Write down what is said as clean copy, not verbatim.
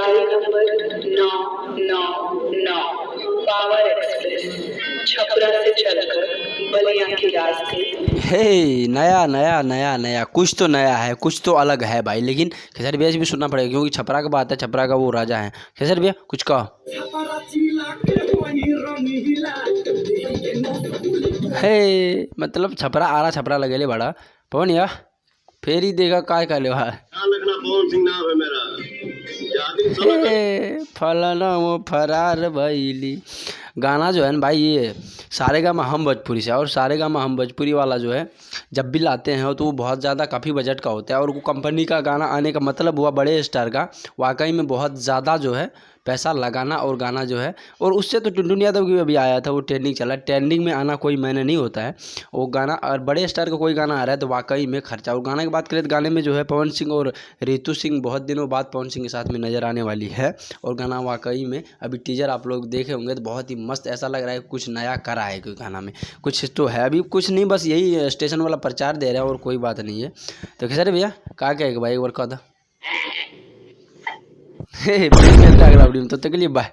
गाड़ी number 999 power express Chhapra से चलकर बलिया के रास्ते। हे नया नया नया नया कुछ तो नया है, कुछ तो अलग है भाई। लेकिन खेसारी भैया से भी सुनना पड़ेगा क्योंकि छपरा का बात है, छपरा का वो राजा है। खेसारी भैया कुछ कहो। हे मतलब छपरा आरा छपरा लगेले बड़ा पवन या फेर ही देगा काय का लेवा पवन सिंह नाम है मेरा। हे फलाना वो फरार भैली गाना जो है ना भाई, ये सारेगामा हम भोजपुरी से, और सारेगामा हम भोजपुरी वाला जो है जब भी लाते हैं तो वो बहुत ज़्यादा काफ़ी बजट का होता है, और वो कंपनी का गाना आने का मतलब हुआ बड़े स्टार का वाकई में बहुत ज़्यादा जो है पैसा लगाना और गाना जो है। और उससे तो टुनटुन यादव की अभी आया था, वो ट्रेंडिंग चला, ट्रेंडिंग में आना कोई मैंने नहीं होता है वो गाना, और बड़े स्टार का कोई गाना आ रहा है तो वाकई में खर्चा। और गाने की बात करें तो गाने में जो है पवन सिंह और रितु सिंह बहुत दिनों बाद पवन सिंह के साथ में नज़र आने वाली है, और गाना वाकई में अभी टीजर आप लोग देखे होंगे तो बहुत ही मस्त, ऐसा लग रहा है कुछ नया करा है कोई गाना में, कुछ तो है अभी कुछ नहीं, बस यही स्टेशन वाला प्रचार दे रहा है और कोई बात नहीं है। तो खेसारी भैया क्या कहेगा भाई, एक बार कहा था मिलता है अगला वीडियो में, तब तक के लिए बाय।